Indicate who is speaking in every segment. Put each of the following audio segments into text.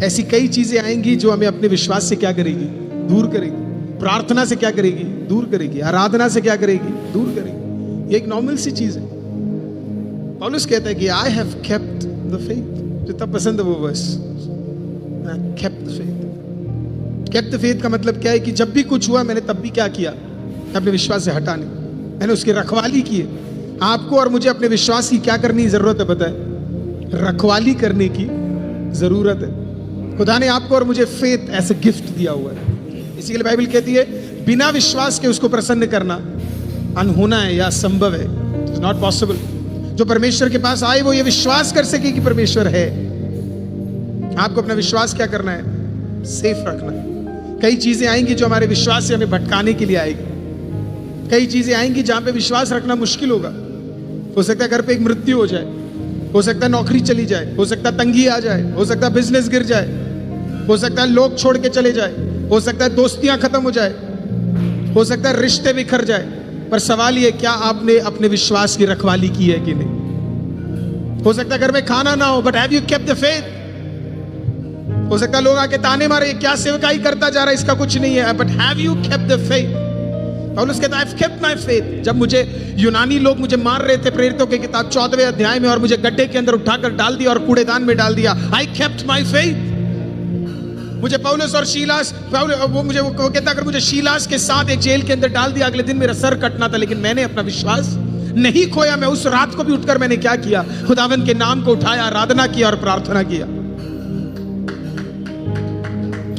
Speaker 1: ऐसी कई चीजें आएंगी जो हमें अपने विश्वास से क्या करेगी, दूर करेगी। प्रार्थना से क्या करेगी, दूर करेगी। आराधना से क्या करेगी, दूर करेगी। ये एक नॉर्मल सी चीज है। पौलुस कहता है कि I have kept the faith. जितना पसंद है वो verse, kept the faith. Kept the faith का मतलब क्या है कि जब भी कुछ हुआ मैंने तब भी क्या किया, अपने विश्वास से हटा नहीं, मैंने उसकी रखवाली की है। आपको और मुझे अपने विश्वास की क्या करने की जरूरत है पता है? रखवाली करने की जरूरत है। खुदा ने आपको और मुझे फेथ ऐसे गिफ्ट दिया हुआ है। इसी के लिए बाइबल कहती है बिना विश्वास के उसको प्रसन्न करना अनहोना है या असंभव है। It is not possible. जो परमेश्वर के पास आए वो ये विश्वास कर सके कि परमेश्वर है। आपको अपना विश्वास क्या करना है, सेफ रखना है। कई चीजें आएंगी जो हमारे विश्वास से हमें भटकाने के लिए आएगी। कई चीजें आएंगी जहां पे विश्वास रखना मुश्किल होगा। हो सकता है घर पे एक मृत्यु हो जाए, हो सकता है नौकरी चली जाए, हो सकता है तंगी आ जाए, हो सकता है बिजनेस गिर जाए, हो सकता है लोग छोड़ के चले जाए, हो सकता है दोस्तियां खत्म हो जाए, हो सकता है रिश्ते बिखर जाए। पर सवाल ये, क्या आपने अपने विश्वास की रखवाली की है कि नहीं? हो सकता है घर में खाना ना हो, but have you kept the faith? हो सकता है लोग आके ताने मारे, क्या सेवकाई करता जा रहा है, इसका कुछ नहीं है, but have you kept the faith? पौलुस कहता है आई हैव केप्ट माय फेथ। जब मुझे यूनानी लोग मुझे मार रहे थे प्रेरितों की किताब 14वें अध्याय में, और मुझे गड्ढे के अंदर उठाकर डाल दिया और कूड़ेदान में डाल दिया, आई केप्ट माय फेथ। मुझे पौलुस और शीलास, वो कहता अगर मुझे शीलास के साथ एक जेल के अंदर डाल दिया, अगले दिन मेरा सर कटना था, लेकिन मैंने अपना विश्वास नहीं खोया। मैं उस रात को भी उठकर मैंने क्या किया, खुदावंद के नाम को उठाया, आराधना किया और प्रार्थना किया।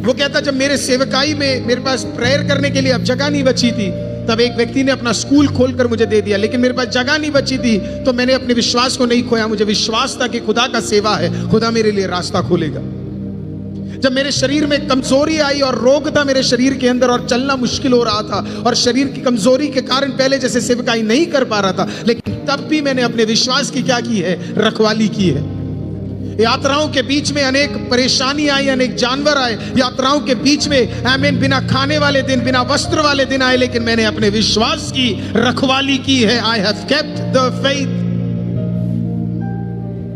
Speaker 1: वो कहता जब मेरे सेवकाई में मेरे पास प्रेयर करने के लिए अब जगह नहीं बची थी, तब एक व्यक्ति ने अपना स्कूल खोलकर मुझे दे दिया, लेकिन मेरे पास जगह नहीं बची थी, तो मैंने अपने विश्वास को नहीं खोया। मुझे विश्वास था कि खुदा का सेवा है, खुदा मेरे लिए रास्ता खोलेगा। जब मेरे शरीर में कमजोरी आई और रोग था मेरे शरीर के अंदर और चलना मुश्किल हो रहा था, और शरीर की कमजोरी के कारण पहले जैसे सेवकाई नहीं कर पा रहा था, लेकिन तब भी मैंने अपने विश्वास की क्या की है, रखवाली की है। यात्राओं के बीच में अनेक परेशानी आई, अनेक जानवर आए, यात्राओं के बीच में आमीन, बिना खाने वाले दिन, बिना वस्त्र वाले दिन आए, लेकिन मैंने अपने विश्वास की रखवाली की है। आई हैव केप्ट द फेथ।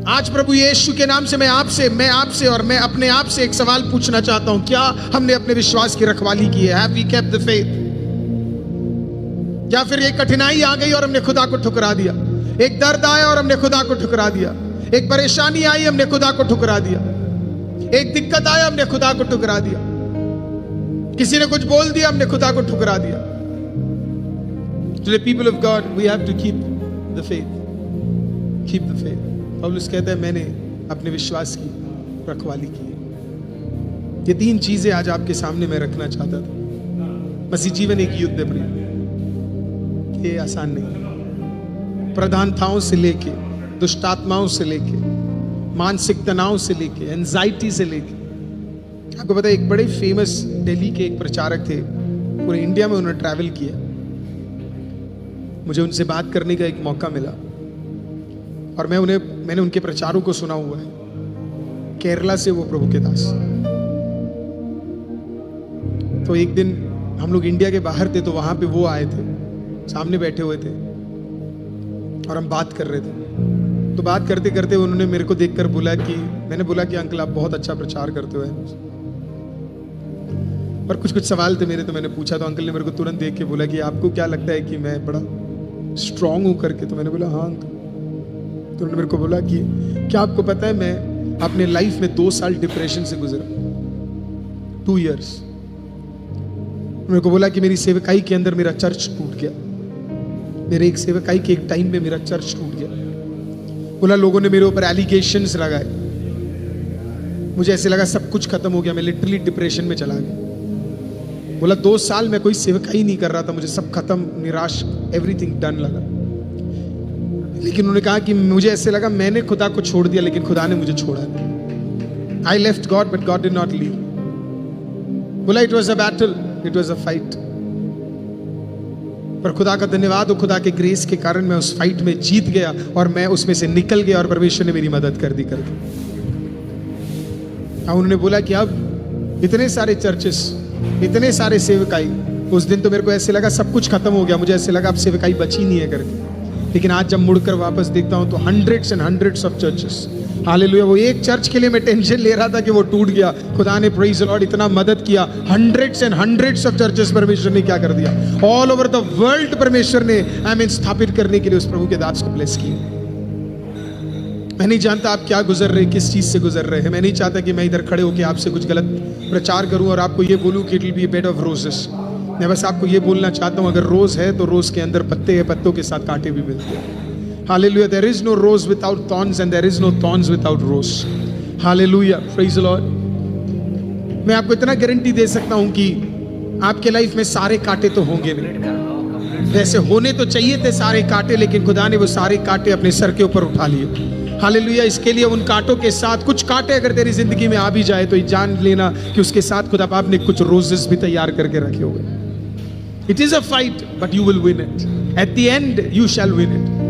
Speaker 1: आज प्रभु यीशु के नाम से मैं आपसे और मैं अपने आप से एक सवाल पूछना चाहता हूं, क्या हमने अपने विश्वास की रखवाली की है? Have we kept the faith? या फिर एक कठिनाई आ गई और हमने खुदा को ठुकरा दिया, एक दर्द आया और हमने खुदा को ठुकरा दिया, एक परेशानी आई हमने खुदा को ठुकरा दिया, एक दिक्कत आया हमने खुदा को ठुकरा दिया, किसी ने कुछ बोल दिया हमने खुदा को ठुकरा दिया। To the people of God, we have to keep the faith. Keep the faith. पौलुस कहता है मैंने अपने विश्वास की रखवाली की है। ये तीन चीजें आज आपके सामने मैं रखना चाहता था। मसीह जीवन एक युद्ध है प्रिय, ये आसान नहीं। प्रधानताओं से लेके, दुष्ट आत्माओं से लेके, मानसिक तनाव से लेके, एंजाइटी से लेके। आपको पता है एक बड़े फेमस दिल्ली के एक प्रचारक थे, पूरे इंडिया में उन्होंने ट्रैवल किया। मुझे उनसे बात करने का एक मौका मिला और मैंने उनके प्रचारों को सुना हुआ है। केरला से वो प्रभु के दास। तो एक दिन हम लोग इंडिया के बाहर थे, तो वहां पे वो आए थे, सामने बैठे हुए थे और हम बात कर रहे थे। तो बात करते करते उन्होंने मेरे को देखकर बोला कि, मैंने बोला कि अंकल आप बहुत अच्छा प्रचार करते हो, और कुछ सवाल थे मेरे, तो मैंने पूछा। तो अंकल ने मेरे को तुरंत देख के बोला कि आपको क्या लगता है कि मैं बड़ा स्ट्रांग हूं करके? तो मैंने बोला हाँ अंकल। तो उन्होंने मेरे को बोला कि क्या आपको पता है मैं अपने लाइफ में 2 साल डिप्रेशन से गुजरा, 2 years। मेरे को बोला कि मेरी सेवकाई के अंदर मेरा चर्च टूट गया, मेरे एक सेवकाई के एक टाइम में मेरा चर्च टूट गया। बोला लोगों ने मेरे ऊपर एलिगेशंस लगाए, मुझे ऐसे लगा सब कुछ खत्म हो गया, मैं लिटरली डिप्रेशन में चला गया। बोला 2 साल मैं कोई सेवकाई नहीं कर रहा था, मुझे सब खत्म, निराश, एवरीथिंग डन लगा। लेकिन उन्होंने कहा कि मुझे ऐसे लगा मैंने खुदा को छोड़ दिया, लेकिन खुदा ने मुझे छोड़ा नहीं। I left God but God did not leave. बोला it was a battle, it was a fight, पर खुदा का धन्यवाद हो, खुदा के ग्रेस के कारण मैं उस फाइट में जीत गया और मैं उसमें से निकल गया और परमेश्वर ने मेरी मदद कर दी करके। उन्होंने बोला कि अब इतने सारे चर्चेस, इतने सारे सेवकाई, उस दिन तो मेरे को ऐसे लगा सब कुछ खत्म हो गया, मुझे ऐसे लगा अब सेवकाई बची नहीं है करके। लेकिन आज जब मुड़कर वापस देखता हूं तो hundreds and hundreds of churches, hallelujah. वो एक चर्च के लिए मैं टेंशन ले रहा था कि वो टूट गया, खुदा ने प्रेज द लॉर्ड इतना मदद किया। Hundreds and hundreds of churches परमेश्वर ने क्या कर दिया, ऑल ओवर द वर्ल्ड परमेश्वर ने आई मीन स्थापित करने के लिए उस प्रभु के दास को ब्लेस किया। मैं नहीं जानता आप क्या गुजर रहे, किस चीज से गुजर रहे हैं। मैं नहीं चाहता कि मैं इधर खड़े होकर आपसे कुछ गलत प्रचार करूं और आपको ये बोलूं कि it will be bed of roses. मैं बस आपको ये बोलना चाहता हूं, अगर रोज है तो रोज के अंदर पत्ते हैं, पत्तों के साथ कांटे भी मिलते हैं। Hallelujah. There is no rose without thorns and there is no thorns without rose. Hallelujah, praise the lord. मैं आपको इतना गारंटी दे सकता हूं कि आपके लाइफ में सारे कांटे तो होंगे नहीं, वैसे होने तो चाहिए थे सारे कांटे, लेकिन खुदा ने वो सारे कांटे अपने सर के ऊपर उठा लिए। हालेलुया। इसके लिए उन कांटों के साथ कुछ कांटे अगर तेरी जिंदगी में आ भी जाए तो जान लेना कि उसके साथ खुदा पाप ने कुछ रोजेस भी तैयार करके रखे हुए। It is a fight but you will win it, at the end you shall win it.